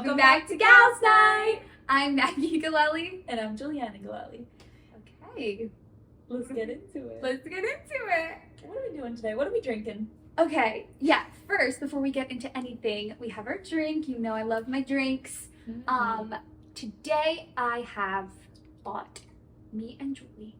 Welcome back to Gals Night! I'm Maggie Galelli. And I'm Juliana Galelli. Okay, Let's get into it. let's get into it. What are we doing today? What are we drinking? Okay, yeah, first, before we get into anything, we have our drink. You know I love my drinks. Today I have bought, me and Julie,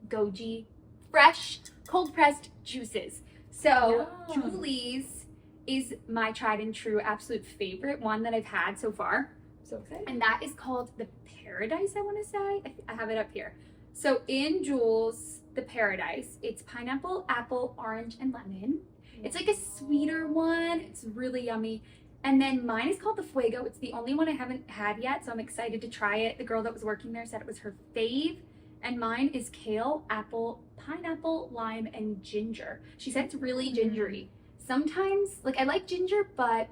Goji fresh cold pressed juices. So Yum. Julie's is my tried and true absolute favorite one that I've had so far. So excited. And that is called the Paradise, I want to say. I have it up here. So in Jules, the Paradise, it's pineapple, apple, orange, and lemon. It's like a sweeter one. It's really yummy. And then mine is called the Fuego. It's the only one I haven't had yet, so I'm excited to try it. The girl that was working there said it was her fave. And mine is kale, apple, pineapple, lime, and ginger. She said it's really gingery. Sometimes, like, I like ginger, but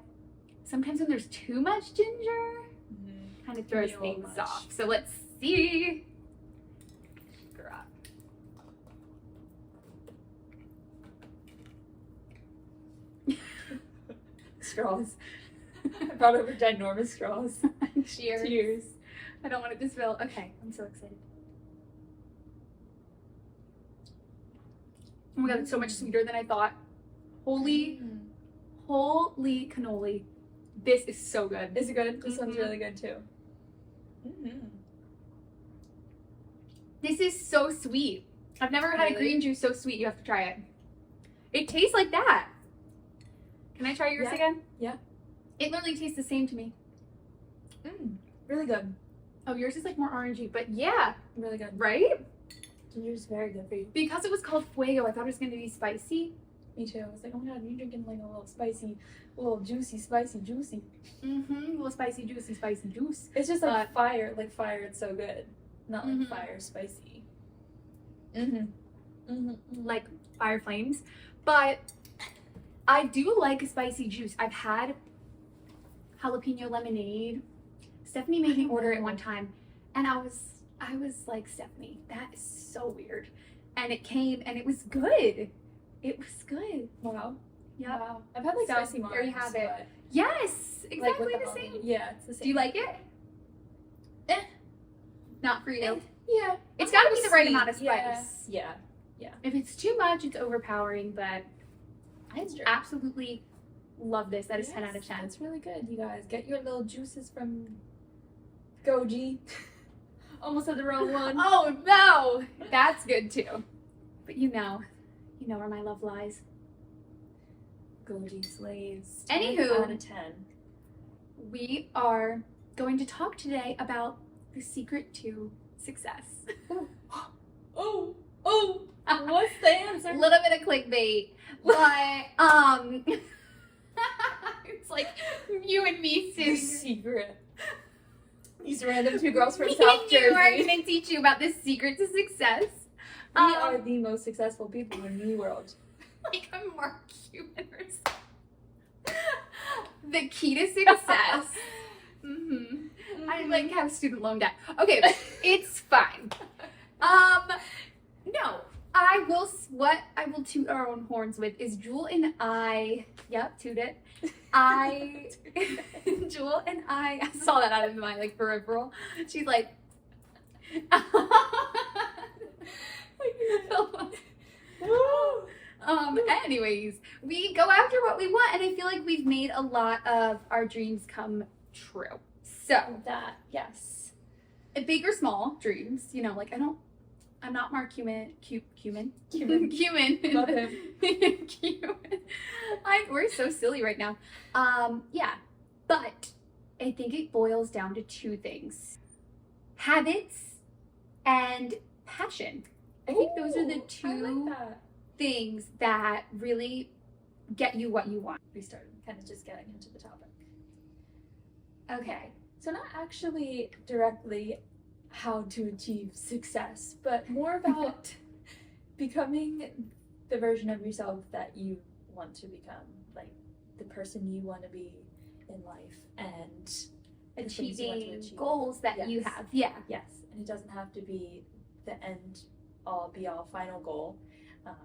sometimes when there's too much ginger, kind of throws Can be a little things much. off. So let's see. Straws. I brought over ginormous straws. Cheers. Cheers. I don't want it to spill. Okay, I'm so excited. Oh my god, it's so much sweeter than I thought. Holy cannoli. This is so good. Is it good? This one's Mhm. really good too. Mm-hmm. This is so sweet. I've never had a Really? green juice so sweet. You have to try it. It tastes like that. Can I try yours Yeah. again? Yeah. It literally tastes the same to me. Really good. Oh, yours is like more orangey, but yeah, Really good. right? Ginger's very good for you. Because it was called Fuego, I thought it was going to be spicy. Me too. I was like, oh my god, you're drinking like a little spicy, a little juicy, spicy, juicy. Mm-hmm. A little spicy, juicy, spicy juice. It's just like fire. Like fire, it's so good. Not like Mhm. fire, spicy. Mm-hmm. Like fire flames. But I do like a spicy juice. I've had jalapeno lemonade. Stephanie made me order it one time, and I was like, Stephanie, that is so weird. And it came, and it was good. It was good. Wow. Yep. Wow. I've had like So, spicy there you limes, have it. but, Yes, like, exactly with the honey. same. Yeah, it's the same. Do you like it? Eh. Not for you. Yeah. It's I'm gotta not be the right sweet. amount of Yeah. spice. Yeah. If it's too much, it's overpowering, but I That's true. absolutely love this. That is 10 out of Yes, 10. That's really good, you guys. Get your little juices from Goji. Almost said the wrong one. Oh no! That's good too. But you know where my love lies. Goji slaves. Anywho. 10 out of 10. We are going to talk today about the secret to success. Oh, what's the answer? A little bit of clickbait, but it's like you and me The sitting. secret. These random two girls from Me South and you are Jersey. going to teach you about the secret to success. We are the most successful people in the world. Like a Mark Cuban or something. The key to success. I like have student loan debt. Okay, it's fine. No, what I will toot our own horns with is Jewel and I. Yep, toot it. Jewel and I saw that out of my like peripheral. She's like. Anyways, we go after what we want, and I feel like we've made a lot of our dreams come true. So, That, yes. big or small dreams, like I'm not Mark Cuban. Cuban. Cuban. Love him. Cuban. We're so silly right now. Yeah, but I think it boils down to two things: habits and passion. I think those are the Ooh, I two like that. things that really get you what you want. We started kind of just getting into the topic. Okay. So not actually directly how to achieve success, but more about becoming the version of yourself that you want to become, like the person you want to be in life and the things you want to Achieving achieve. goals that you Yes. have. Yeah. Yes, and it doesn't have to be the end all be all final goal.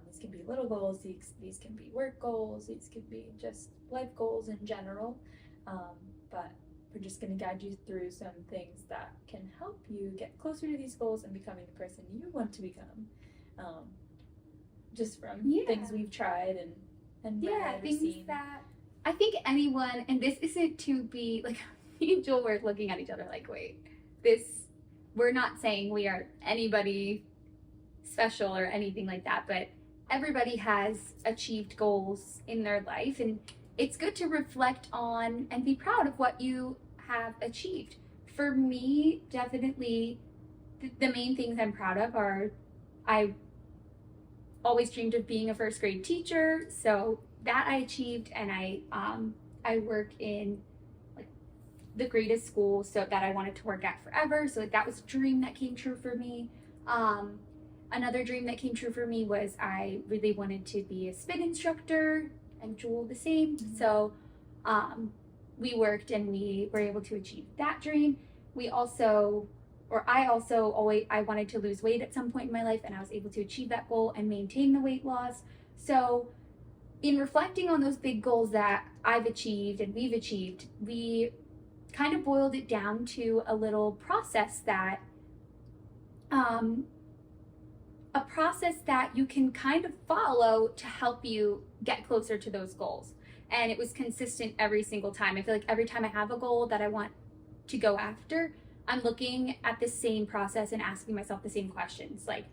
These can be little goals, these can be work goals, these can be just life goals in general. But we're just going to guide you through some things that can help you get closer to these goals and becoming the person you want to become. Just from things we've tried and read or things seen. that I think anyone, and this isn't to be like, me and Joel were looking at each other like, wait, we're not saying we are anybody special or anything like that, but everybody has achieved goals in their life, and it's good to reflect on and be proud of what you have achieved. For me, definitely the main things I'm proud of are I always dreamed of being a first grade teacher, so that I achieved, and I work in like the greatest school so that I wanted to work at forever, so that was a dream that came true for me. Another dream that came true for me was I really wanted to be a spin instructor, and Jewel the same. Mm-hmm. So we worked and we were able to achieve that dream. I also always, I wanted to lose weight at some point in my life, and I was able to achieve that goal and maintain the weight loss. So in reflecting on those big goals that I've achieved and we've achieved, we kind of boiled it down to a little process that you can kind of follow to help you get closer to those goals. And it was consistent every single time. I feel like every time I have a goal that I want to go after, I'm looking at the same process and asking myself the same questions. Like,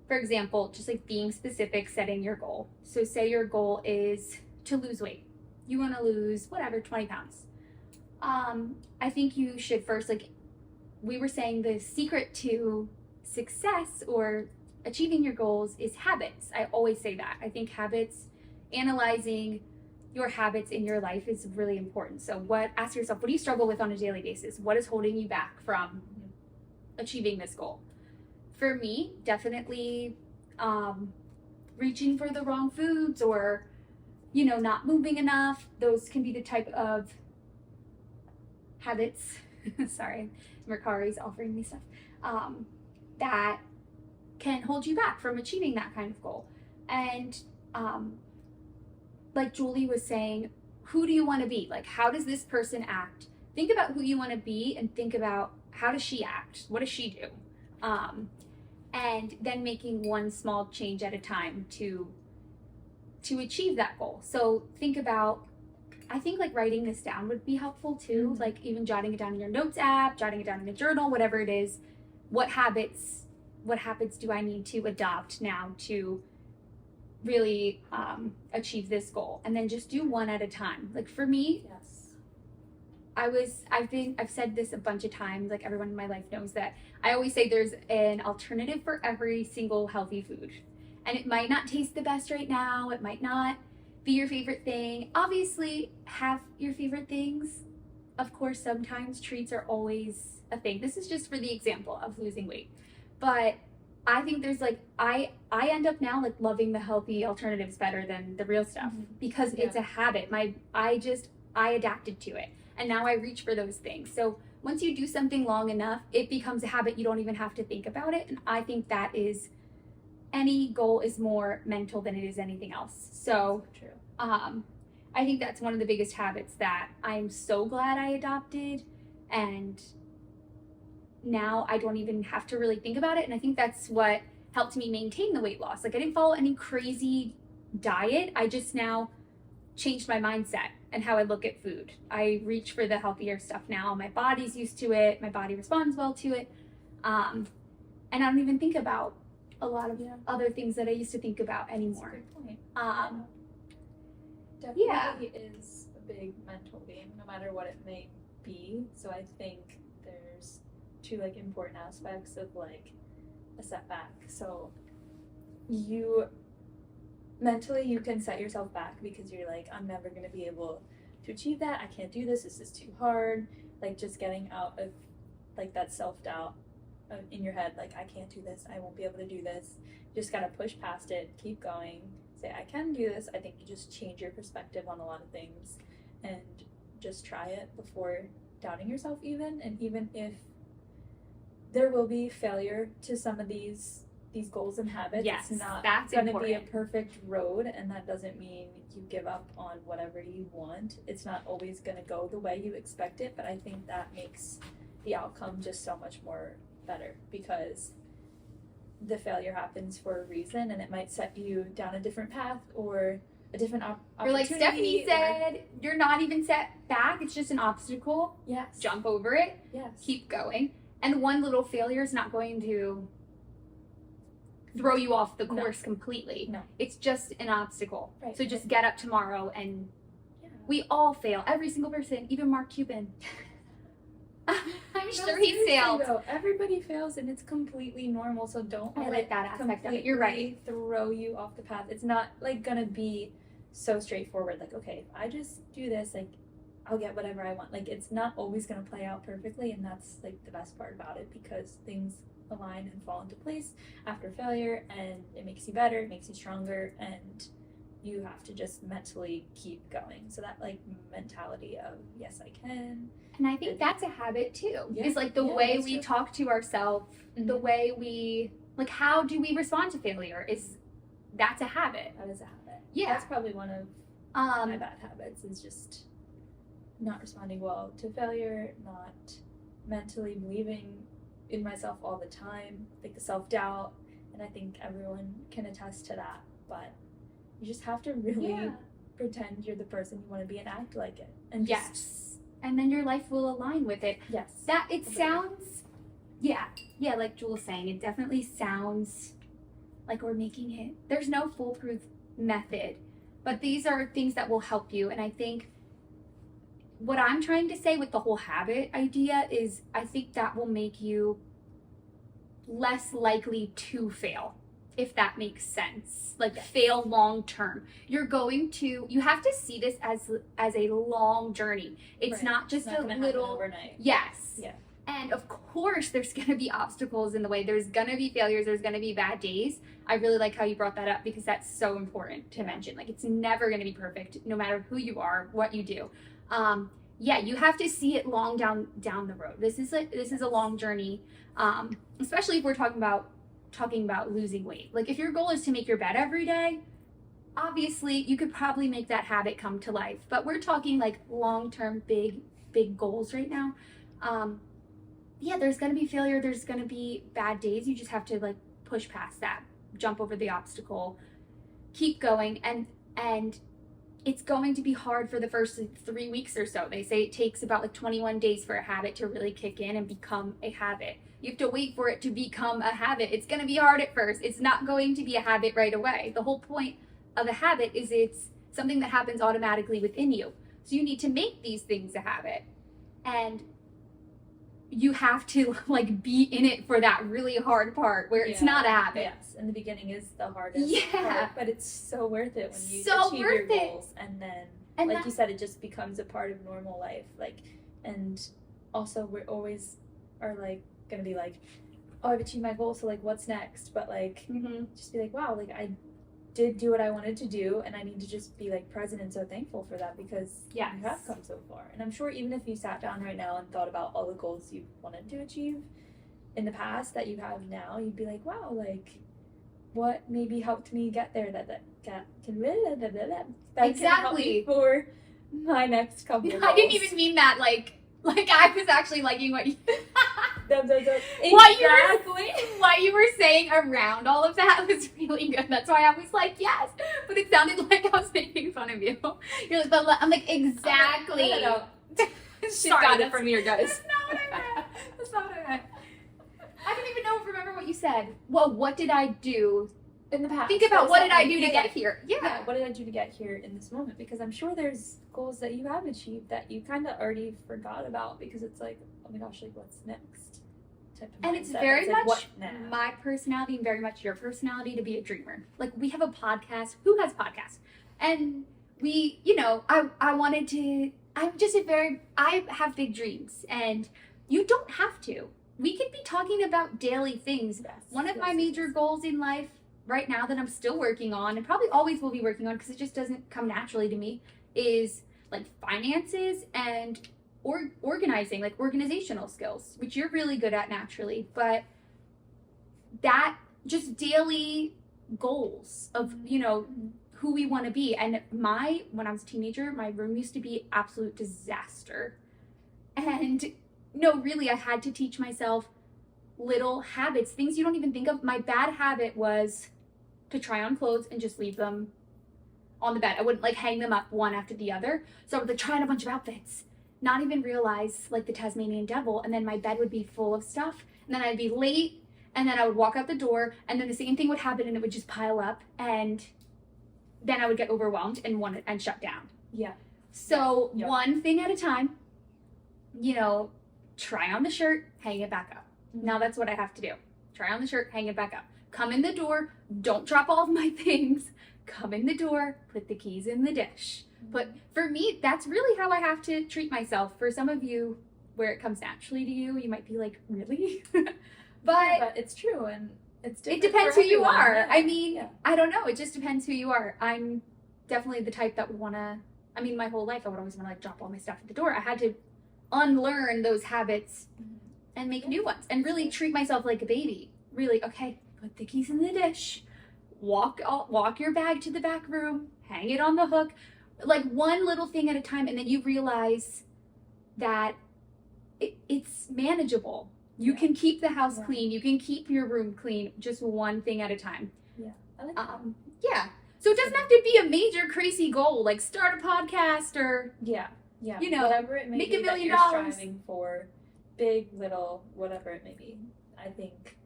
for example, just like being specific, setting your goal. So say your goal is to lose weight. You want to lose whatever, 20 pounds. I think you should first, like we were saying, the secret to success or achieving your goals is habits. I always say that. I think analyzing your habits in your life is really important. So ask yourself, what do you struggle with on a daily basis? What is holding you back from achieving this goal? For me, definitely reaching for the wrong foods, or not moving enough. Those can be the type of habits sorry, Mercari's offering me stuff that can hold you back from achieving that kind of goal. And like Julie was saying, who do you want to be? Like, how does this person act? Think about who you want to be, and think about, how does she act? What does she do? And then making one small change at a time to achieve that goal. So think about, I think like writing this down would be helpful too. Mm-hmm. Like even jotting it down in your notes app, jotting it down in a journal, whatever it is. What habits do I need to adopt now to really achieve this goal? And then just do one at a time. Like for me, Yes. I've said this a bunch of times, like everyone in my life knows that I always say there's an alternative for every single healthy food. And it might not taste the best right now. It might not be your favorite thing. Obviously, have your favorite things. Of course, sometimes treats are always a thing. This is just for the example of losing weight. But I think there's like, I end up now like loving the healthy alternatives better than the real stuff, because it's a habit. I adapted to it, and now I reach for those things. So once you do something long enough, it becomes a habit. You don't even have to think about it. And I think that is, any goal is more mental than it is anything else. So true. I think that's one of the biggest habits that I'm so glad I adopted, and now I don't even have to really think about it. And I think that's what helped me maintain the weight loss. Like I didn't follow any crazy diet. I just now changed my mindset and how I look at food. I reach for the healthier stuff now. My body's used to it. My body responds well to it. And I don't even think about a lot of other things that I used to think about anymore. That's a good point. Definitely is a big mental game, no matter what it may be. So I think there's two like important aspects of like a setback. So you mentally, you can set yourself back because you're like, I'm never going to be able to achieve that. I can't do this. This is too hard. Like just getting out of like that self-doubt in your head, like I can't do this. I won't be able to do this. You just got to push past it, keep going, say I can do this. I think you just change your perspective on a lot of things and just try it before doubting yourself even. And even if there will be failure to some of these these goals and habits. Yes, It's not that's going to be a important. perfect road, and that doesn't mean you give up on whatever you want. It's not always going to go the way you expect it, but I think that makes the outcome just so much more better, because the failure happens for a reason, and it might set you down a different path or a different Or opportunity. like Stephanie or- said, you're not even set back. It's just an obstacle. yes, Jump over it. yes, Keep going. And one little failure is not going to throw you off the No. course completely. No. It's just an obstacle. Right. So just get up tomorrow, and yeah. we all fail. Every single person, even Mark Cuban. I'm No, sure he seriously, failed. though, everybody fails, and it's completely normal. So don't I let like it that aspect of it. You're right. throw you off the path. It's not like gonna be so straightforward. Like, okay, if I just do this, like, I'll get whatever I want. Like, it's not always gonna play out perfectly, and that's like the best part about it, because things align and fall into place after failure, and it makes you better, it makes you stronger, and you have to just mentally keep going. So that like mentality of yes, I can. And I think that's a habit too. Yeah. It's like the Yeah, way that's we true. talk to ourselves, the Mhm. way we, like, how do we respond to failure? That's a habit. That is a habit. Yeah. That's probably one of my Um, bad habits, is just not responding well to failure, not mentally believing in myself all the time, like the self-doubt, and I think everyone can attest to that. But you just have to really yeah. pretend you're the person you want to be and act like it, and just, Yes. And then your life will align with it. yes, That it Agreed. sounds, yeah, like Jewel was saying, it definitely sounds like we're making it. There's no foolproof method, but these are things that will help you. And I think what I'm trying to say with the whole habit idea is, I think that will make you less likely to fail, if that makes sense. Like fail long term. You have to see this as a long journey. It's Right. not just It's not a gonna happen little. overnight. Yes. Yeah. And of course, there's going to be obstacles in the way. There's going to be failures. There's going to be bad days. I really like how you brought that up, because that's so important to mention. Like, it's never going to be perfect, no matter who you are, what you do. Yeah, you have to see it long down the road. This is a long journey, especially if we're talking about losing weight. Like, if your goal is to make your bed every day, obviously you could probably make that habit come to life. But we're talking like long-term, big goals right now. Yeah, there's going to be failure. There's going to be bad days. You just have to like push past that, jump over the obstacle, keep going. And it's going to be hard for the first 3 weeks or so. They say it takes about like 21 days for a habit to really kick in and become a habit. You have to wait for it to become a habit. It's going to be hard at first. It's not going to be a habit right away. The whole point of a habit is it's something that happens automatically within you. So you need to make these things a habit. And you have to like be in it for that really hard part where it's Yeah. not a habit. Yes, and the beginning is the hardest Yeah. part, but it's so worth it when you So achieve worth your it. goals, and then And like that- you said, it just becomes a part of normal life. Like, and also we're always are like gonna be like, oh, I've achieved my goal, so like what's next? But like just be like, wow, like I did do what I wanted to do, and I need to just be like present and so thankful for that, because Yes. you have come so far. And I'm sure even if you sat down right now and thought about all the goals you wanted to achieve in the past that you have now, you'd be like, wow, like what maybe helped me get there that can help Exactly. me for my next couple of I didn't goals. even mean that like I was actually liking what you Exactly. what you were saying around all of that was really good. That's why I was like, yes, but it sounded like I was making fun of you. You're like, but I'm like, exactly. No. She's Sorry, got it that's- from here, guys. That's not what I meant. That's not what I meant. I don't even remember what you said. Well, what did I do? In the past. Think about what did I do to Yeah. get here? Yeah, what did I do to get here in this moment? Because I'm sure there's goals that you have achieved that you kind of already forgot about, because it's like, oh my gosh, like what's next? Type of And it's mindset. very like, much what now? my personality and very much your personality to be a dreamer. Like, we have a podcast. Who has podcasts? And we, I wanted to, I have big dreams, and you don't have to. We could be talking about daily things. Yes, One of yes, my yes, major yes. goals in life right now that I'm still working on, and probably always will be working on because it just doesn't come naturally to me, is like finances and organizing, like organizational skills, which you're really good at naturally. But that just daily goals of, you know, who we want to be. And when I was a teenager, my room used to be absolute disaster. And no, really, I had to teach myself little habits, things you don't even think of. My bad habit was to try on clothes and just leave them on the bed. I wouldn't like hang them up one after the other. So I would like try on a bunch of outfits, not even realize like the Tasmanian devil. And then my bed would be full of stuff. And then I'd be late. And then I would walk out the door. And then the same thing would happen and it would just pile up. And then I would get overwhelmed and shut down. Yeah. So Yep. one thing at a time, you know, try on the shirt, hang it back up. Now that's what I have to do. Try on the shirt, hang it back up. Come in the door, don't drop all of my things. Come in the door, put the keys in the dish. But for me, that's really how I have to treat myself. For some of you, where it comes naturally to you, you might be like, really? But it's true, and it's it different depends for who you everyone. are. Yeah. I mean, Yeah. I don't know. It just depends who you are. I'm definitely the type that would want to, I mean, my whole life, I would always want to like drop all my stuff at the door. I had to unlearn those habits and make new ones and really treat myself like a baby. Really, okay, put the keys in the dish, walk your bag to the back room, hang it on the hook, like one little thing at a time. And then you realize that it's manageable. You Yeah. can keep the house Yeah. clean. You can keep your room clean, just one thing at a time. I like that. Yeah. So it doesn't have to be a major crazy goal, like start a podcast or Yeah. you know, whatever it may make be $1 million. that you're striving for, big, little, whatever it may be. I think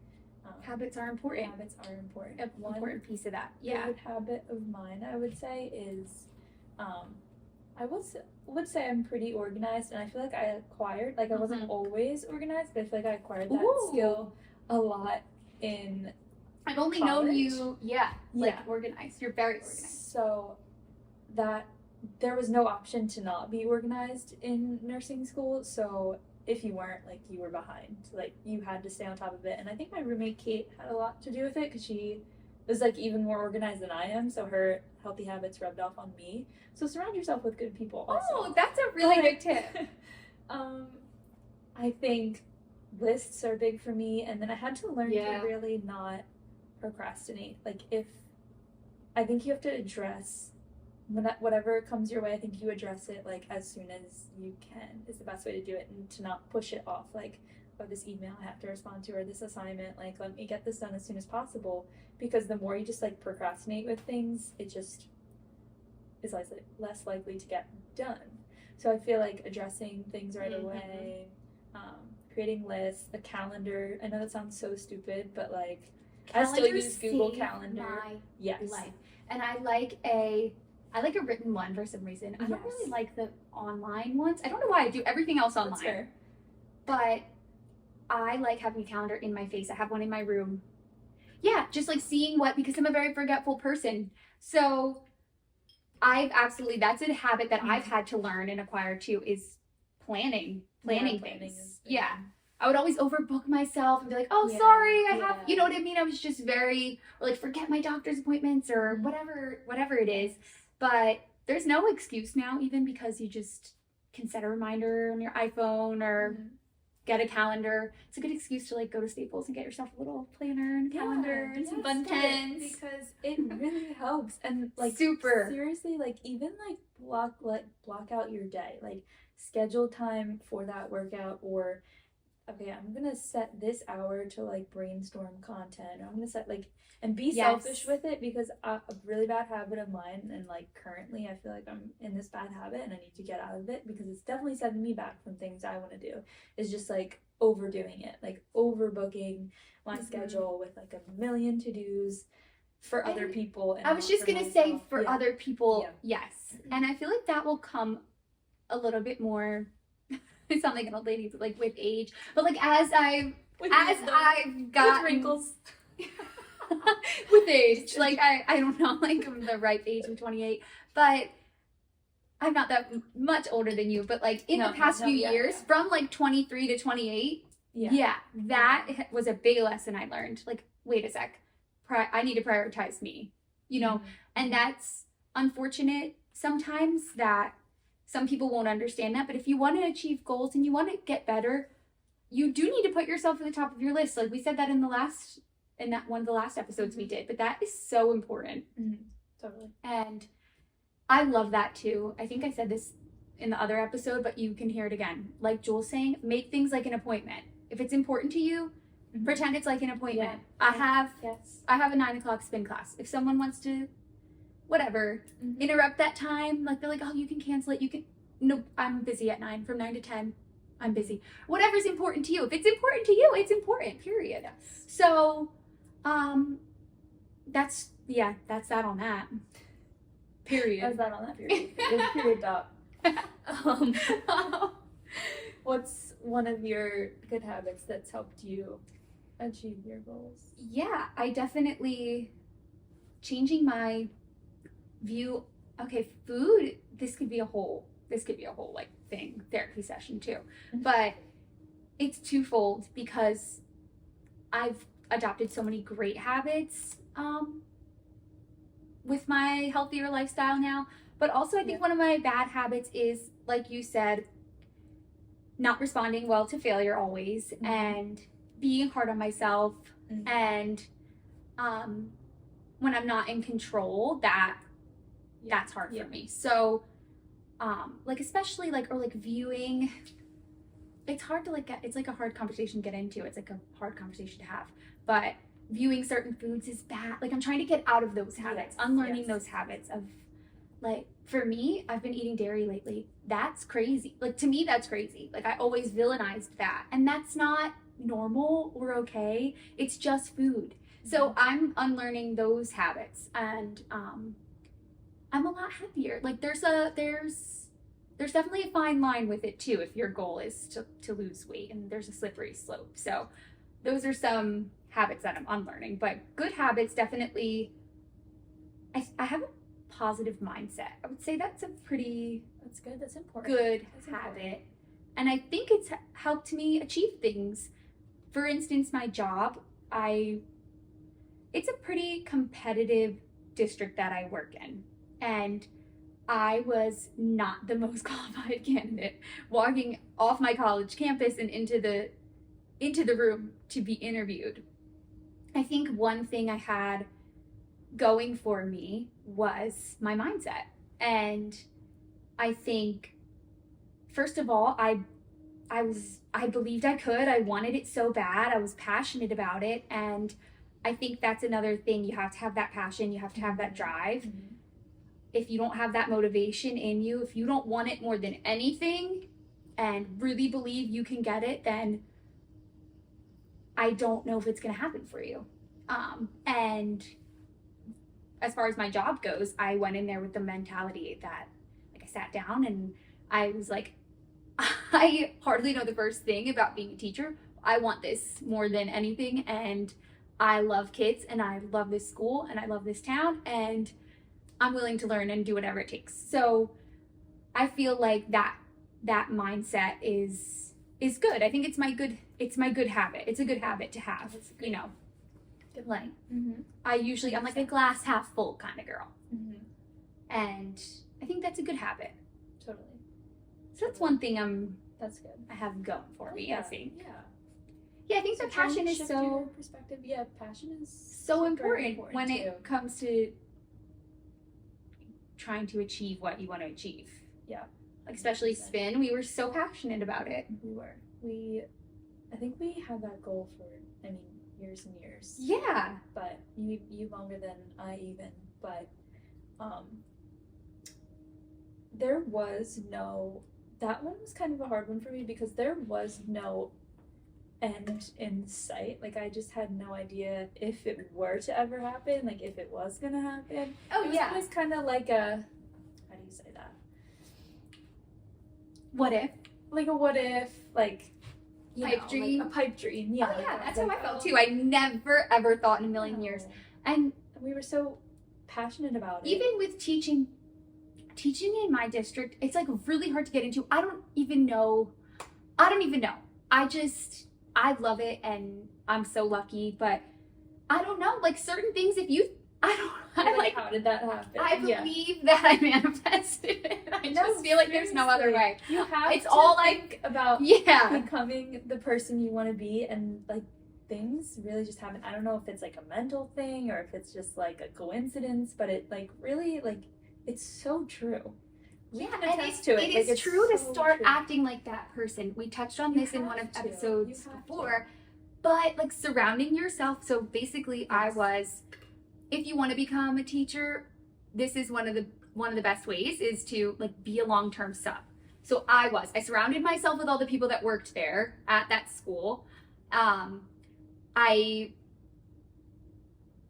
habits are important. habits are important. An One important piece of that. Yeah. good habit of mine, I would say, is I would say I'm pretty organized, and I feel like I acquired, like I wasn't always organized, but I feel like I acquired that Ooh. skill a lot in I've only known college. you, like organized. You're very organized. So that there was no option to not be organized in nursing school. So if you weren't, like, you were behind. Like, you had to stay on top of it. And I think my roommate Kate had a lot to do with it because she was like even more organized than I am. So her healthy habits rubbed off on me. So surround yourself with good people. Also. Oh, that's a really good tip. I think lists are big for me, and then I had to learn Yeah. to really not procrastinate. Like, I think you have to address whatever comes your way. I think you address it like as soon as you can is the best way to do it, and to not push it off. Like, oh, this email I have to respond to, or this assignment, like, let me get this done as soon as possible. Because the more you just like procrastinate with things, it just is less likely to get done. So I feel like addressing things right away, creating lists, a calendar. I know that sounds so stupid, but like I still Calendar use Google saved Calendar. my Yes. life. And I like a written one for some reason. I don't Yes. really like the online ones. I don't know why. I do everything else That's online. fair. But I like having a calendar in my face. I have one in my room. Yeah, just like seeing because I'm a very forgetful person. So that's a habit that I've had to learn and acquire too, is planning Planning things. is big. Yeah. I would always overbook myself and be like, oh, Yeah, sorry, I have, yeah. you know what I mean? I was just or like forget my doctor's appointments or Mhm. whatever it is. But there's no excuse now, even because you just can set a reminder on your iPhone or Mhm. get a calendar. It's a good excuse to like go to Staples and get yourself a little planner and calendar and some fun pens. because it really helps. And like Super. seriously, like even like block out your day, like schedule time for that workout, or okay, I'm gonna set this hour to like brainstorm content, or I'm gonna set like and be Yes. selfish with it, because a really bad habit of mine, and like currently I feel like I'm in this bad habit and I need to get out of it because it's definitely setting me back from things I want to do, is just like overdoing it, like overbooking my Mhm. schedule with like a million to-dos for other And people. And I was not just for gonna say myself. for Yeah. other people, Yeah. yes. And I feel like that will come a little bit more. I sound like an old lady, but like with age. But like as I've With I've gotten wrinkles. with age, like I don't know, like I'm the ripe age of 28, but I'm not that much older than you. But like in No, the past no, few yeah, years, yeah. from like 23 to 28, Yeah. that was a big lesson I learned. Like, wait a sec, I need to prioritize me, you know. And that's unfortunate sometimes that some people won't understand that. But if you want to achieve goals and you want to get better, you do need to put yourself at the top of your list. Like we said that in the last in that one of the last episodes we did, but that is so important. Totally. And I love that too. I think I said this in the other episode, but you can hear it again. Like Jules saying, make things like an appointment. If it's important to you, pretend it's like an appointment. Yeah. I have a 9 o'clock spin class. If someone wants to, whatever, interrupt that time, like they're like, oh, you can cancel it. You can, no, I'm busy at 9, from 9 to 10. I'm busy. Whatever's important to you. If it's important to you, it's important, period. Yes. So, that's that on that. Period. That's that on that period. Period dot. What's one of your good habits that's helped you achieve your goals? Yeah, I definitely changing my view. Okay, food, this could be a whole like thing, therapy session too. But it's twofold because I've adopted so many great habits with my healthier lifestyle now. But also I think one of my bad habits is, like you said, not responding well to failure always, and being hard on myself, and when I'm not in control, that's hard for me. So like especially like, or like viewing, it's hard to like get, it's like a hard conversation to get into, it's like a hard conversation to have, but viewing certain foods is bad. Like I'm trying to get out of those habits, unlearning those habits of, like, for me, I've been eating dairy lately. That's crazy. Like, to me, that's crazy. Like, I always villainized that. And that's not normal or okay. It's just food. So I'm unlearning those habits. And I'm a lot happier. Like, there's definitely a fine line with it, too, if your goal is to lose weight. And there's a slippery slope. So those are some habits that I'm unlearning. But good habits, definitely, I have a positive mindset. I would say that's a pretty good. That's important. Good habit. And I think it's helped me achieve things. For instance, my job, it's a pretty competitive district that I work in. And I was not the most qualified candidate walking off my college campus and into the room to be interviewed. I think one thing I had going for me was my mindset. And I think, first of all, I believed I could. I wanted it so bad. I was passionate about it. And I think that's another thing. You have to have that passion. You have to have that drive. If you don't have that motivation in you, if you don't want it more than anything and really believe you can get it, then I don't know if it's going to happen for you. And as far as my job goes, I went in there with the mentality that, like, I sat down and I was like, I hardly know the first thing about being a teacher. I want this more than anything, and I love kids, and I love this school, and I love this town, and I'm willing to learn and do whatever it takes. So I feel like that mindset is good. I think it's my good habit. It's a good habit to have, you know. Good. Like, I'm like a glass half full kind of girl. And I think that's a good habit. Totally. So that's one thing that's good. I have going for me, I think. Yeah, I think the passion is so perspective. Yeah, passion is so important when too. it comes to trying to achieve what you want to achieve. Yeah. Like, especially spin, we were so passionate about it. We were. I think we had that goal for, years and years. Yeah. But you longer than I even. But there was no, that one was kind of a hard one for me because there was no end in sight. Like, I just had no idea if it were to ever happen, like if it was gonna happen. Oh, yeah. It was kind of like a, how do you say that? What if? Like a what if, like, pipe dream? Like a pipe dream, yeah. Oh, yeah, that's how I felt too. I never ever thought in a million years. And we were so passionate about it. Even with teaching in my district, it's like really hard to get into. I don't even know. I love it and I'm so lucky, but I don't know, like certain things, how did that happen? I believe that I manifested it. I just feel like there's no other way. You have it's to all think like about becoming the person you want to be, and like things really just happen. I don't know if it's like a mental thing or if it's just like a coincidence, but it like really like it's so true. We Yeah, can and attest to it. it Like, is it's true to so start true. acting like that person. We touched on You this in one of have to. episodes You have to. before, but like surrounding yourself. So basically, I Yes. was, if you want to become a teacher, this is one of the best ways is to like be a long-term sub. So I surrounded myself with all the people that worked there at that school. I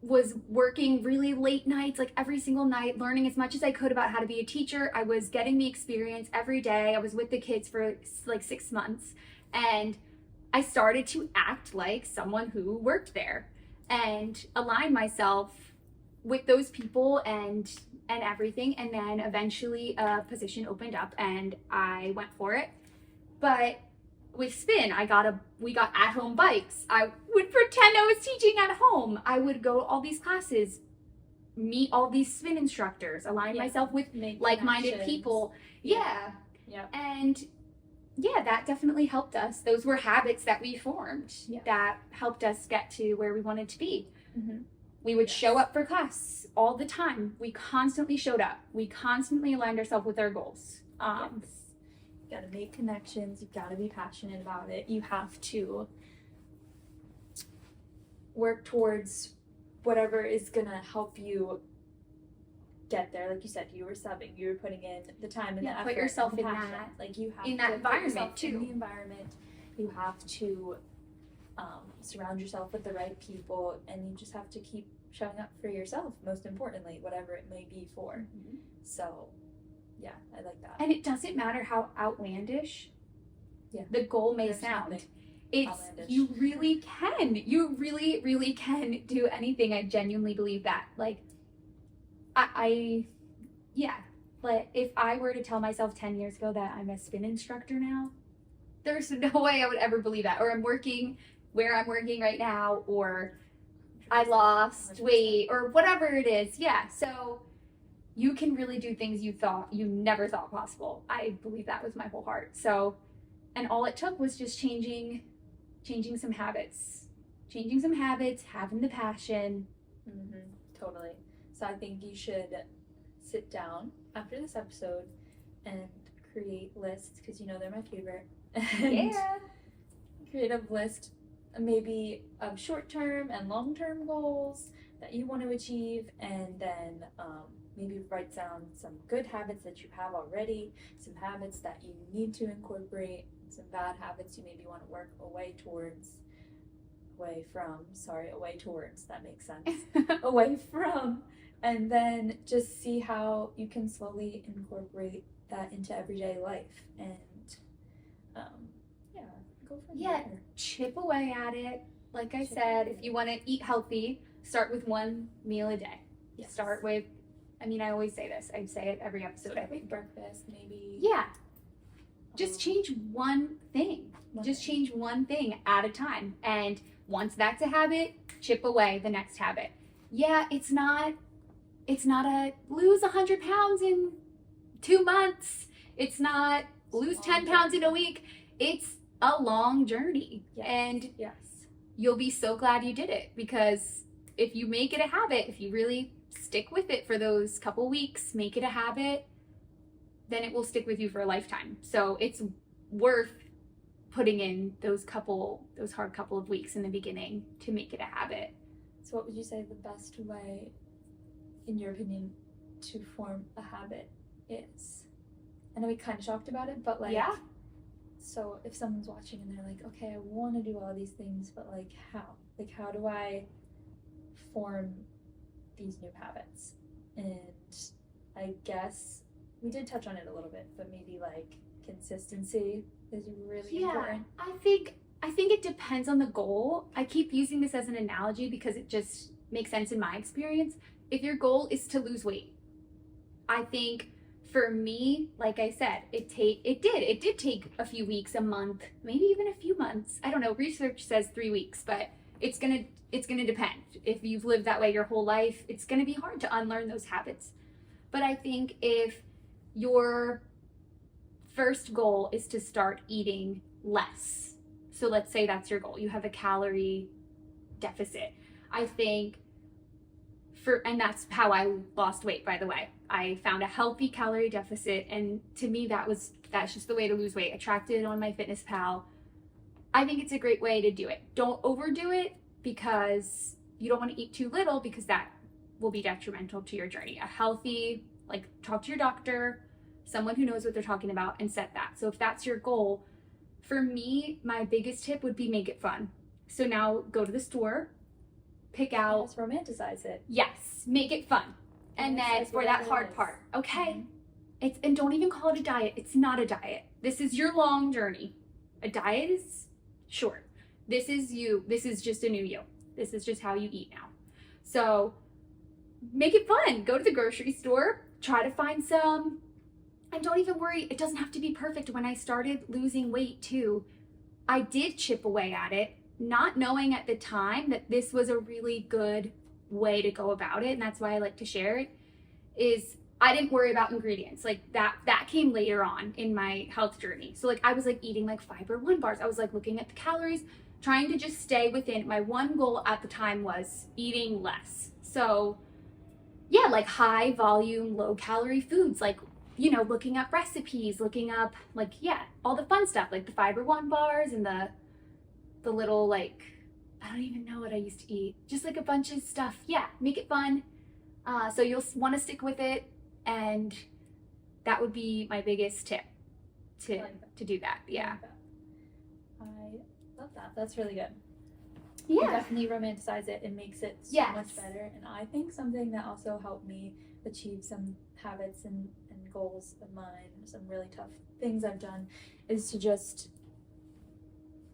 was working really late nights, like every single night, learning as much as I could about how to be a teacher. I was getting the experience every day. I was with the kids for like 6 months, and I started to act like someone who worked there and align myself with those people and everything. And then eventually a position opened up and I went for it. But with spin, we got at-home bikes. I would pretend I was teaching at home. I would go to all these classes, meet all these spin instructors, align myself with Make like-minded connections. people. Yeah. Yeah. And yeah, that definitely helped us. Those were habits that we formed that helped us get to where we wanted to be. Mm-hmm. We would show up for class all the time. We constantly showed up. We constantly aligned ourselves with our goals. Yes. You gotta make connections. You gotta be passionate about it. You have to work towards whatever is gonna help you get there. Like you said, you were subbing. You were putting in the time and the effort. Put yourself and the in passion. that. Like you have in to that put environment yourself too. In the environment, you have to surround yourself with the right people, and you just have to keep showing up for yourself. Most importantly, whatever it may be for. Mm-hmm. So, yeah, I like that. And it doesn't matter how outlandish the goal may sound. It's outlandish. you really can do anything. I genuinely believe that. Like but if I were to tell myself 10 years ago that I'm a spin instructor now, there's no way I would ever believe that. Or I'm working where I'm working right now, or I lost weight, or whatever it is. Yeah, so you can really do things you never thought possible. I believe that with my whole heart. So, and all it took was just changing some habits, having the passion. Mm-hmm. Totally. So I think you should sit down after this episode and create lists, because you know they're my favorite. And create a list maybe of short-term and long-term goals that you want to achieve, and then maybe write down some good habits that you have already, some habits that you need to incorporate, some bad habits you maybe want to work away towards, that makes sense. Away from, and then just see how you can slowly incorporate that into everyday life, and go from there. Chip away at it. Like I said, if you want to eat healthy, start with one meal a day. Yes. Start with, I always say this. I say it every episode. I think breakfast, maybe. Yeah. Just change one thing. Change one thing at a time. And once that's a habit, chip away the next habit. Yeah, it's not a lose 100 pounds in 2 months. It's not lose 10 pounds in a week. It's a long journey. Yes. And yes, you'll be so glad you did it, because if you make it a habit, if you really stick with it for those couple weeks, make it a habit, then it will stick with you for a lifetime. So it's worth putting in those hard couple of weeks in the beginning to make it a habit. So what would you say the best way, in your opinion, to form a habit is? I know we kind of talked about it, but so if someone's watching and they're like, okay, I want to do all these things, but like how? Like, how do I form these new habits? And I guess we did touch on it a little bit, but maybe like consistency is really important. I think it depends on the goal. I keep using this as an analogy because it just makes sense in my experience. If your goal is to lose weight, I think for me, like I said, it did take a few weeks, a month, maybe even a few months. I don't know. Research says 3 weeks, but it's gonna depend. If you've lived that way your whole life, it's gonna be hard to unlearn those habits. But I think if your first goal is to start eating less, so let's say that's your goal. You have a calorie deficit. I think and that's how I lost weight, by the way. I found a healthy calorie deficit, and to me that's just the way to lose weight. I tracked it on MyFitnessPal. I think it's a great way to do it. Don't overdo it, because you don't want to eat too little, because that will be detrimental to your journey. A healthy, like, talk to your doctor, someone who knows what they're talking about, and set that. So if that's your goal, for me, my biggest tip would be make it fun. So now go to the store, pick out. Let's romanticize it. Yes, make it fun. And then for that hard part, okay? And don't even call it a diet. It's not a diet. This is your long journey. A diet is short. This is you. This is just a new you. This is just how you eat now. So make it fun. Go to the grocery store, try to find some, and don't even worry. It doesn't have to be perfect. When I started losing weight too, I did chip away at it, not knowing at the time that this was a really good way to go about it. And that's why I like to share it, is I didn't worry about ingredients. Like that came later on in my health journey. So like I was like eating like Fiber One bars. I was like looking at the calories, trying to just stay within. My one goal at the time was eating less. So yeah, like high volume, low calorie foods, like, you know, looking up recipes, looking up like, yeah, all the fun stuff, like the Fiber One bars and the little, like, I don't even know what I used to eat. Just like a bunch of stuff. Yeah, make it fun. So you'll want to stick with it. And that would be my biggest tip to do that. Yeah. I love that. That's really good. Yeah. You definitely romanticize it. It makes it so much better. And I think something that also helped me achieve some habits and goals of mine, some really tough things I've done, is to just,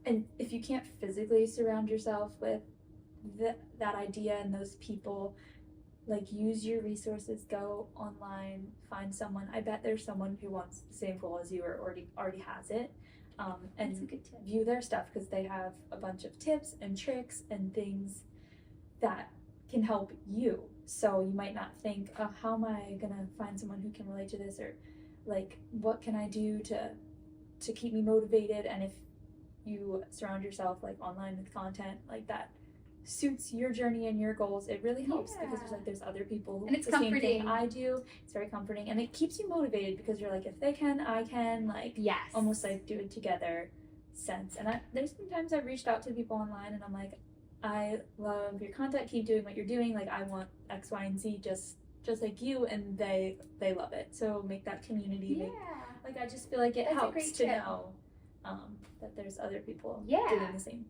and if you can't physically surround yourself with that idea and those people, like, use your resources, go online, find someone. I bet there's someone who wants the same goal as you or already has it. And That's a good tip. view their stuff, because they have a bunch of tips and tricks and things that can help you. So you might not think, oh, how am I gonna find someone who can relate to this, or like, what can I do to keep me motivated? And if you surround yourself like online with content like that suits your journey and your goals, it really helps, because there's other people who and it's the same comforting. thing I do. It's very comforting, and it keeps you motivated, because you're like, if they can, I can, like, Yes. almost like do it together sense. And there's been times I've reached out to people online and I'm like, I love your content, keep doing what you're doing, like, I want X, Y, and Z just like you, and they love it. So make that community. Yeah. Like, I just feel like it That's a helps great to tip. know that there's other people Yeah. doing the same.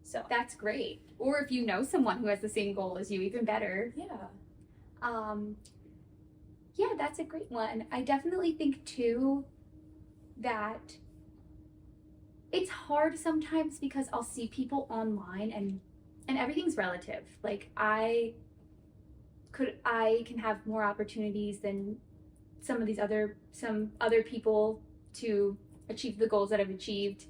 So That's great. Or if you know someone who has the same goal as you, even better. yeah. Yeah, that's a great one. I definitely think too that it's hard sometimes, because I'll see people online and everything's relative. Like I can have more opportunities than some other people to achieve the goals that I've achieved.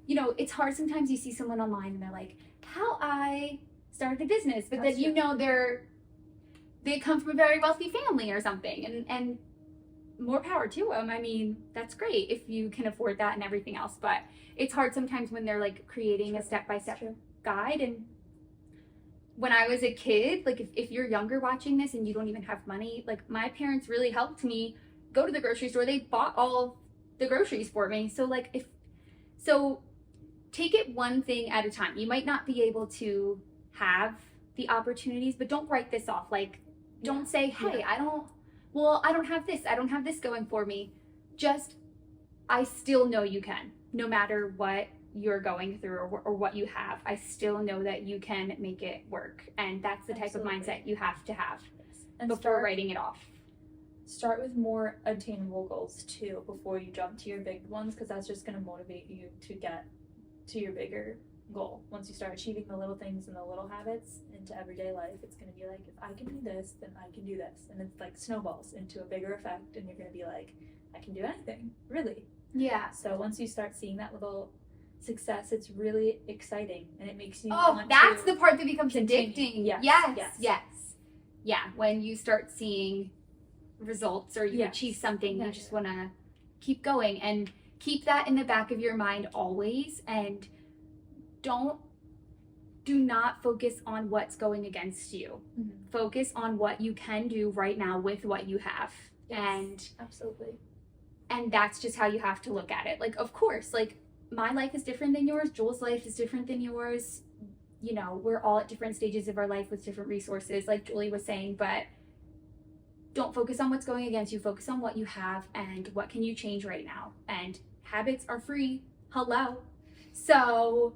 You know, it's hard sometimes. You see someone online and they're like, how I started a business, but That's then, you true. know, they come from a very wealthy family or something, and more power to them. I mean, that's great if you can afford that and everything else, but it's hard sometimes when they're like creating a step-by-step guide. And when I was a kid, like if you're younger watching this and you don't even have money, like my parents really helped me go to the grocery store. They bought all the groceries for me. So like take it one thing at a time. You might not be able to have the opportunities, but don't write this off. Like, don't say, hey, I don't have this going for me. Just, I still know you can, no matter what you're going through or what you have. I still know that you can make it work. And that's the type of mindset you have to have And before writing it off. Start with more attainable goals too before you jump to your big ones, because that's just going to motivate you to get to your bigger goal. Once you start achieving the little things and the little habits into everyday life, it's going to be like, if I can do this, then I can do this. And it's like snowballs into a bigger effect, and you're going to be like, I can do anything, really. Yeah. So once you start seeing that little success, it's really exciting, and it makes you that's the part that becomes continue. addicting. Yes. Yeah, when you start seeing results or you Yes. achieve something, Yeah. you just want to keep going, and keep that in the back of your mind always. And don't do not focus on what's going against you. Focus on what you can do right now with what you have. Yes, absolutely. And that's just how you have to look at it. Like, of course, like, my life is different than yours. Joel's life is different than yours. You know, we're all at different stages of our life with different resources, like Julie was saying, but don't focus on what's going against you. Focus on what you have and what can you change right now. And habits are free. Hello. So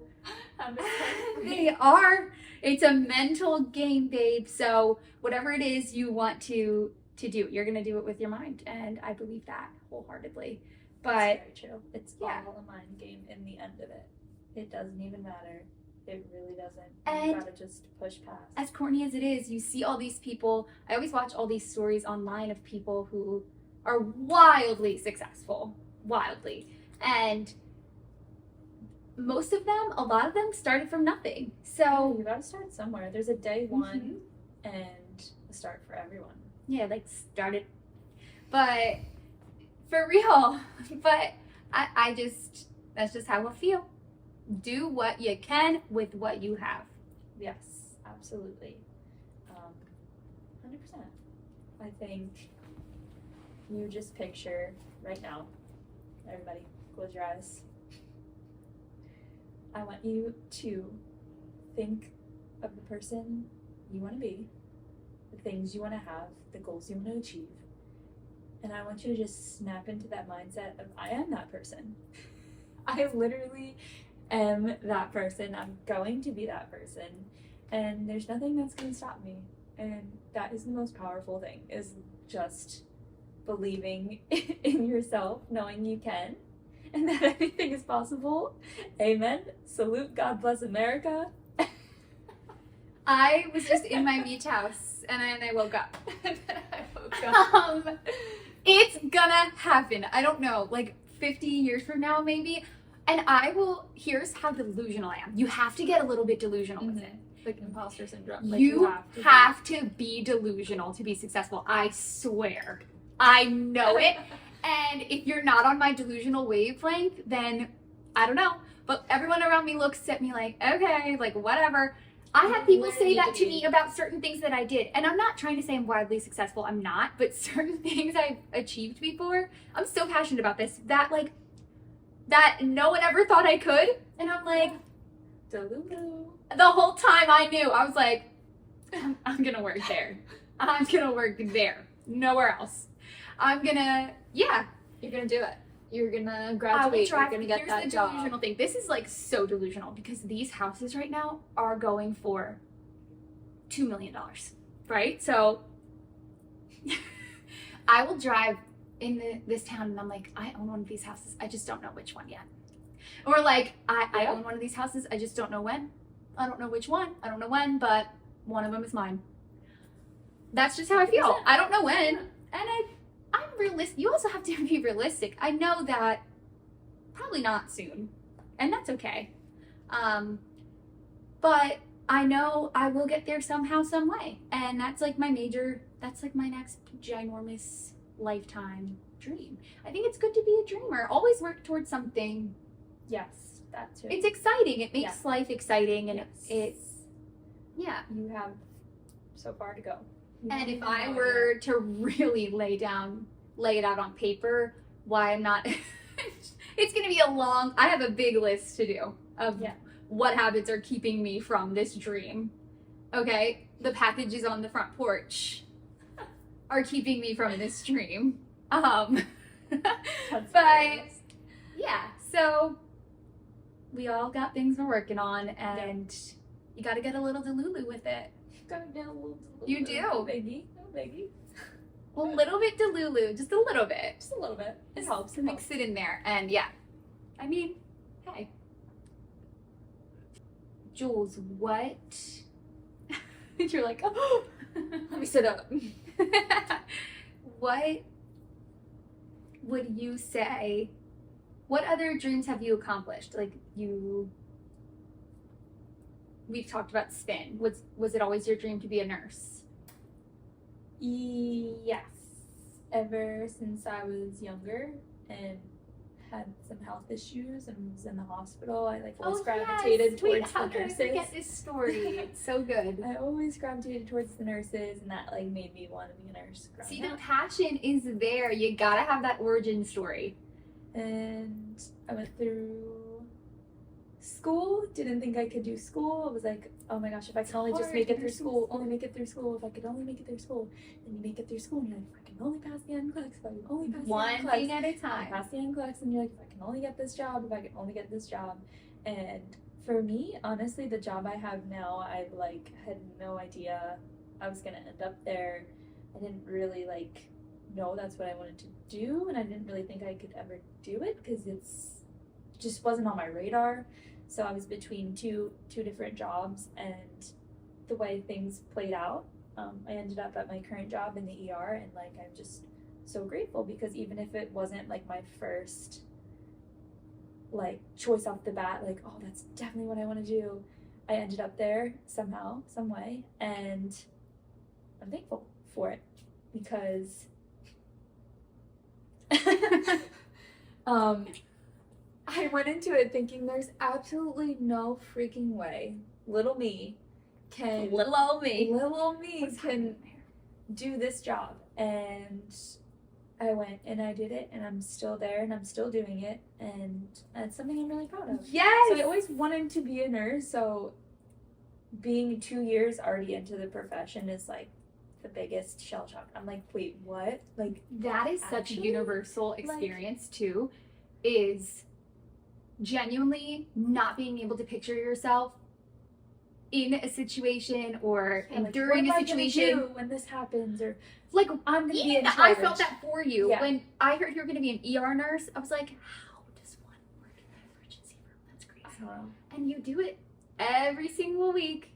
they are. It's a mental game, babe. So whatever it is you want to do, you're going to do it with your mind. And I believe that wholeheartedly. But it's very true. It's yeah. all a mind game in the end of it. It doesn't even matter. It really doesn't. And you gotta just push past. As corny as it is, you see all these people. I always watch all these stories online of people who are wildly successful. Wildly. And most of them, a lot of them started from nothing. So you gotta start somewhere. There's a day one and a start for everyone. Yeah, like started. But for real. But I just, that's just how I feel. Do what you can with what you have. Yes, absolutely. 100%. I think you just picture right now, everybody, close your eyes. I want you to think of the person you want to be, the things you want to have, the goals you want to achieve. And I want you to just snap into that mindset of, I am that person. I literally am that person. I'm going to be that person. And there's nothing that's going to stop me. And that is the most powerful thing, is just believing in yourself, knowing you can, and that anything is possible. Amen. Salute. God bless America. I was just in my beach house and then I woke up. It's gonna happen. I don't know, like 50 years from now, maybe. And here's how delusional I am. You have to get a little bit delusional with it. Like imposter syndrome. Like you have to be delusional to be successful. I swear. I know it. And if you're not on my delusional wavelength, then I don't know. But everyone around me looks at me like, okay, like whatever. I have people say that to me about certain things that I did. And I'm not trying to say I'm wildly successful. I'm not. But certain things I've achieved before, I'm so passionate about this. That no one ever thought I could. And I'm like, Delulu. The whole time I knew. I was like, I'm going to work there. I'm going to work there. Nowhere else. You're going to do it. You're going to graduate. You're going to get that job. Here's the delusional thing. This is like so delusional because these houses right now are going for $2 million, right? So I will drive in this town and I'm like, I own one of these houses. I just don't know which one yet. Or like, I own one of these houses. I just don't know when. I don't know which one. I don't know when, but one of them is mine. That's just how I feel. I don't know when. And I'm realistic. You also have to be realistic. I know that probably not soon. And that's okay. But I know I will get there somehow, some way. And that's like my next ginormous lifetime dream. I think it's good to be a dreamer. Always work towards something. Yes, that too. It's exciting. It makes life exciting, and yeah. You have so far to go. And if I were to really lay it out on paper, why I'm not, it's going to be I have a big list to do of what habits are keeping me from this dream. Okay, the packages on the front porch are keeping me from this dream. But yeah, so we all got things we're working on, and you got to get a little delulu with it. Gotta get a little delulu. You do. No biggie. A little bit delulu, just a little bit. Just a little bit. It helps. Mix it in there, and I mean, hey. Jules, what? You're like, oh, let me sit up. What would you say? What other dreams have you accomplished? Like we've talked about spin. Was it always your dream to be a nurse? Yes. Ever since I was younger, and had some health issues and was in the hospital, I like Oh, always gravitated yes. Wait, towards how the can I nurses. forget this story? It's so good. I always gravitated towards the nurses, and that like made me want to be a nurse. growing See, the up. passion is there. You gotta have that origin story. And I went through school, didn't think I could do school. I was like, oh my gosh, if I could only just hard. make it through Nursing school, school. only make it through school, if I could only make it through school. And you make it through school, and you're like, if I can only pass the NCLEX, if I can only pass One the NCLEX. thing at a I time. pass the NCLEX, and you're like, if I can only get this job, if I can only get this job. And for me, honestly, the job I have now, I like had no idea I was gonna end up there. I didn't really like know that's what I wanted to do, and I didn't really think I could ever do it because it's just wasn't on my radar. So I was between two different jobs, and the way things played out, I ended up at my current job in the ER, and like I'm just so grateful because even if it wasn't like my first like choice off the bat, like oh that's definitely what I want to do, I ended up there somehow, some way, and I'm thankful for it because I went into it thinking there's absolutely no freaking way little me can Little old me. can happening there? do this job. And I went and I did it, and I'm still there and I'm still doing it, and that's something I'm really proud of. Yes. So I always wanted to be a nurse, so being 2 years already into the profession is like the biggest shell shock. I'm like, wait, what? Like That is such a actually, universal like- experience too, is genuinely not being able to picture yourself in a situation or yeah, like, during what a am I gonna situation. do when this happens, or Like I'm gonna be even in I charge. felt that for you. Yeah. When I heard you were gonna be an ER nurse, I was like, how does one work in an emergency room? That's I crazy. don't know. And you do it every single week.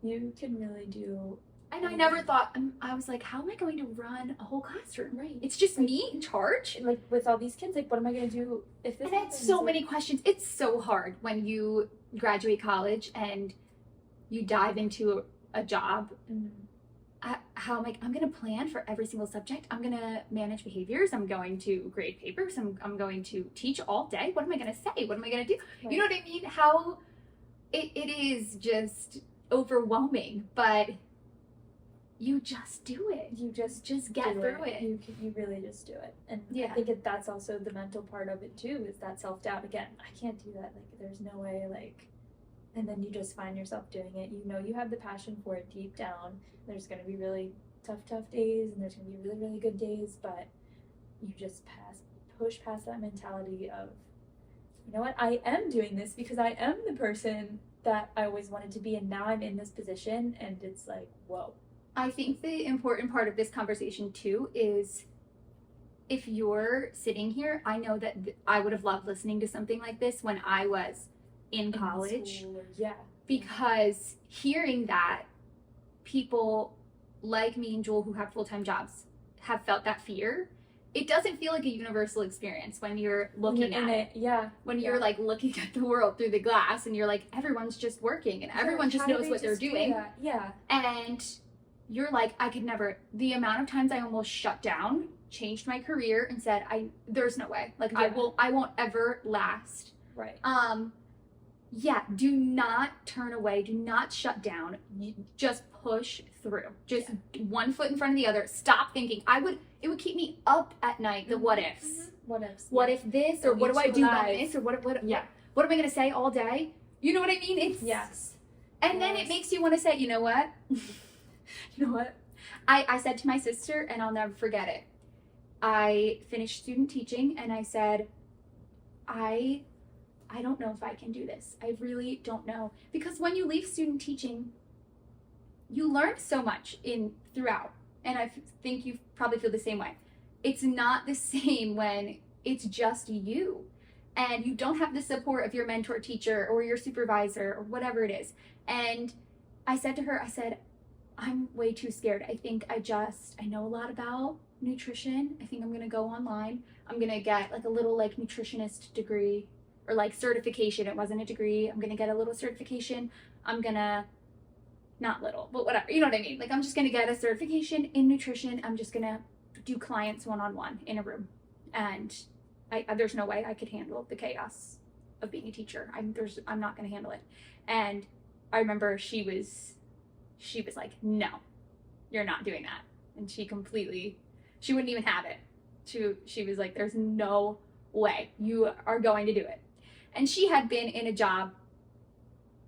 You can really do And I never thought, I was like, how am I going to run a whole classroom? right. It's just Right. me in charge. Like with all these kids, like what am I gonna do if this And happens? it's so Like, many questions. It's so hard when you graduate college and you dive into a job. mm, How am I'm going to plan for every single subject. I'm going to manage behaviors. I'm going to grade papers. I'm going to teach all day. What am I going to say? What am I going to do? right. You know what I mean? How it is just overwhelming, but you just do it. You just get do through it. You really just do it. And Yeah. I think that's also the mental part of it too, is that self-doubt. Again, I can't do that. Like there's no way, like, and then you just find yourself doing it. You know you have the passion for it deep down. There's gonna be really tough days, and there's gonna be really good days, but you just push past that mentality of, you know what, I am doing this because I am the person that I always wanted to be, and now I'm in this position, and it's like, whoa. I think the important part of this conversation too is if you're sitting here, I know that I would have loved listening to something like this when I was in college, school, yeah. because hearing that people like me and Joel who have full-time jobs have felt that fear, it doesn't feel like a universal experience when you're looking in at it. Yeah. When Yeah. you're like looking at the world through the glass and you're like, everyone's just working and everyone just How do knows they what they're just do doing. that? Yeah. And you're like, I could never. The amount of times I almost shut down, changed my career, and said, there's no way. Like Yeah. I won't ever last. Right. Yeah, do not turn away, do not shut down. You just push through. Just one foot in front of the other. Stop thinking. It would keep me up at night, the what ifs. Mhm. What ifs? What yeah. if this, or That what do I keeps you do when alive. this, or what Yeah. what am I gonna say all day? You know what I mean? It's Yes. And then it Yes. makes you want to say, you know what? You know what? I said to my sister, and I'll never forget it. I finished student teaching, and I said, I don't know if I can do this. I really don't know. Because when you leave student teaching, you learn so much throughout. And I think you probably feel the same way. It's not the same when it's just you. And you don't have the support of your mentor teacher or your supervisor or whatever it is. And I said to her, I'm way too scared. I think I know a lot about nutrition. I think I'm gonna go online. I'm gonna get like a little like nutritionist degree or like certification. It wasn't a degree. I'm gonna get a little certification. I'm gonna, not little, but whatever. You know what I mean? Like I'm just gonna get a certification in nutrition. I'm just gonna do clients one-on-one in a room. And There's no way I could handle the chaos of being a teacher. I'm not going to handle it. And I remember she was like, no, you're not doing that. And she wouldn't even have it. She was like, there's no way you are going to do it. And she had been in a job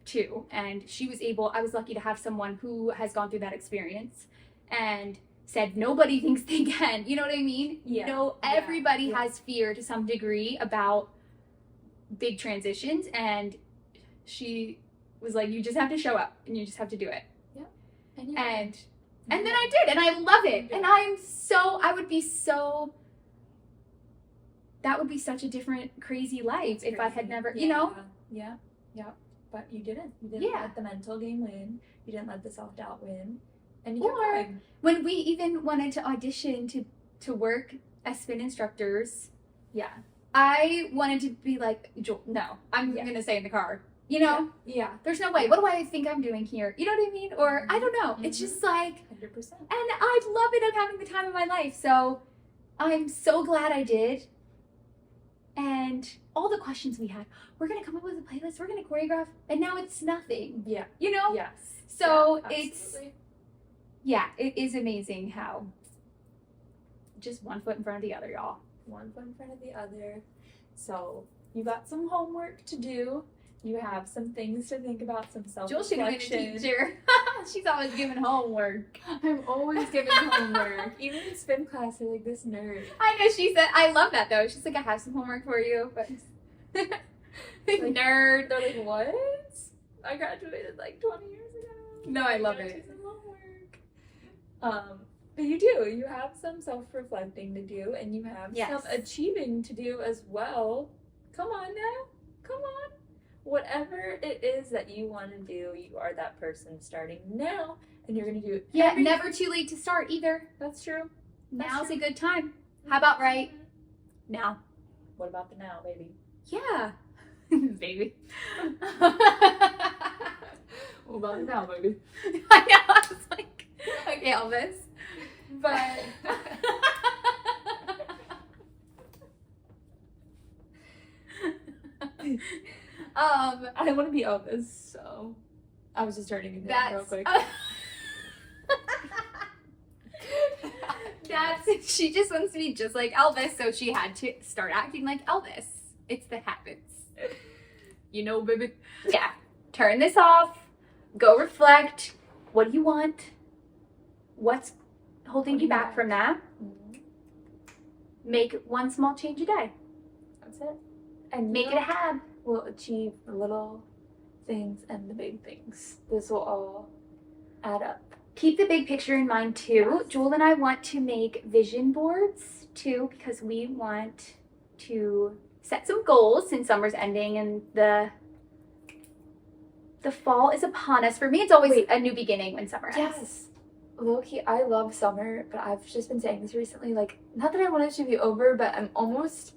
too. And I was lucky to have someone who has gone through that experience and said nobody thinks they can. You know what I mean? Yeah. No, everybody has fear to some degree about big transitions. And she was like, you just have to show up and you just have to do it. Yeah. And then I did, and I love it. And that would be such a different, crazy life if I had never, you know? Yeah. But you didn't. You didn't let the mental game win. You didn't let the self-doubt win. And you kept going. When we even wanted to audition to work as spin instructors, I wanted to be like, no, I'm going to stay in the car. You know? Yeah. There's no way. What do I think I'm doing here? You know what I mean? Or I don't know. It's just like 100%. And I love it. I'm having the time of my life. So I'm so glad I did. And all the questions we had, we're going to come up with a playlist, we're going to choreograph, and now it's nothing. Yeah. You know? Yes. So it is amazing how just one foot in front of the other, y'all. One foot in front of the other. So you got some homework to do. You have some things to think about, some self-reflection. Jules should have been a teacher. She's always giving homework. I'm always giving homework. Even in spin class, they're like, this nerd. I know, she said, I love that though. She's like, I have some homework for you. But like, nerd. They're like, what? I graduated like 20 years ago. No, I love it. Some homework. But you do. You have some self-reflecting to do, and you have some achieving to do as well. Come on now. Come on. Whatever it is that you want to do, you are that person starting now, and you're going to do it. Yeah, never too late to start either. That's true. Now's a good time. How about right now? What about the now, baby? Yeah. Baby. What about now, baby? I know, I was like, okay, Elvis. But... I want to be Elvis, so I was just turning it down real quick. She just wants to be just like Elvis, so she had to start acting like Elvis. It's the habits. You know, baby. Yeah. Turn this off. Go reflect. What do you want? What's holding you back from that? Mm-hmm. Make one small change a day. That's it. And make it a habit. We'll achieve the little things and the big things. This will all add up. Keep the big picture in mind too. Yes. Jewel and I want to make vision boards too, because we want to set some goals since summer's ending and the fall is upon us. For me, it's always a new beginning when summer ends. Yes. Low-key, I love summer, but I've just been saying this recently, like, not that I want it to be over, but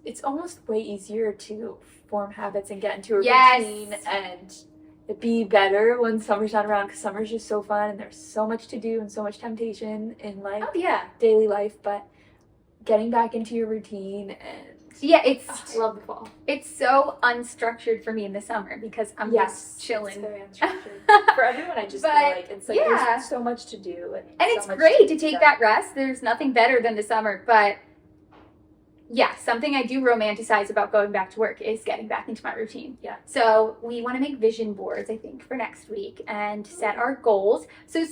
it's almost way easier to form habits and get into a routine and be better when summer's not around, because summer's just so fun and there's so much to do and so much temptation in like daily life. But getting back into your routine and I love the fall. It's so unstructured for me in the summer because I'm just chilling. It's very unstructured. For everyone, I just feel like it's like there's so much to do, and it's great to take that rest. There's nothing better than the summer, but something I do romanticize about going back to work is getting back into my routine. Yeah. So we want to make vision boards, I think, for next week and set our goals. So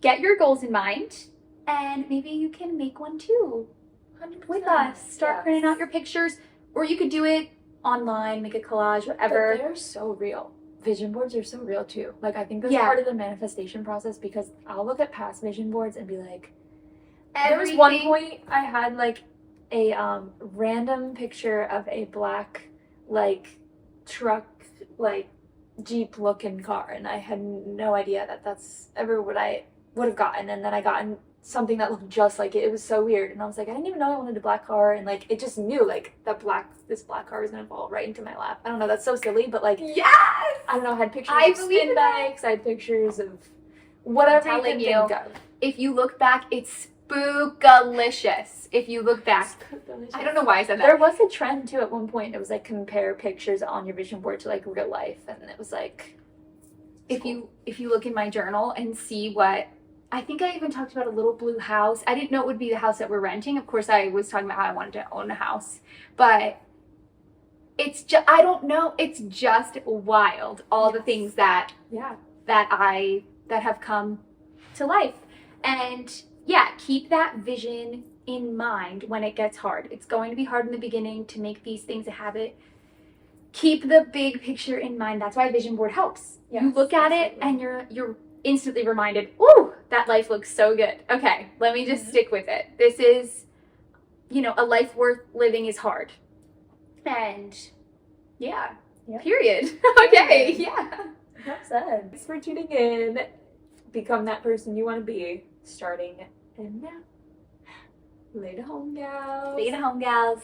get your goals in mind, and maybe you can make one too. 100%. With us. Start printing out your pictures, or you could do it online, make a collage, whatever. But they're so real. Vision boards are so real too. Like, I think that's part of the manifestation process, because I'll look at past vision boards and be like, there was one point I had like a random picture of a black like truck, like Jeep looking car, and I had no idea that that's ever what I would have gotten. And then I got something that looked just like it. It was so weird, and I was like, I didn't even know I wanted a black car, and like it just knew like this black car was gonna fall right into my lap. I don't know, that's so silly, but like I don't know, I had pictures of spin bikes, I had pictures of whatever you can think of. If you look back, it's spookalicious. If you look back, I don't know why I said that. There was a trend too at one point. It was like compare pictures on your vision board to like real life, and it was like, If you look in my journal and see what I think I even talked about a little blue house. I didn't know it would be the house that we're renting. Of course, I was talking about how I wanted to own a house, but it's just I don't know. It's just wild. All the things that yeah, that have come to life, and yeah, keep that vision in mind when it gets hard. It's going to be hard in the beginning to make these things a habit. Keep the big picture in mind. That's why a vision board helps. Yes, You look at it absolutely. and you're instantly reminded, ooh, that life looks so good. Okay, let me just stick with it. This is, a life worth living is hard. And yeah, Yep. period. Okay, yeah. That's it. Thanks for tuning in. Become that person you want to be, starting now. Later, home gals. See you at home, gals.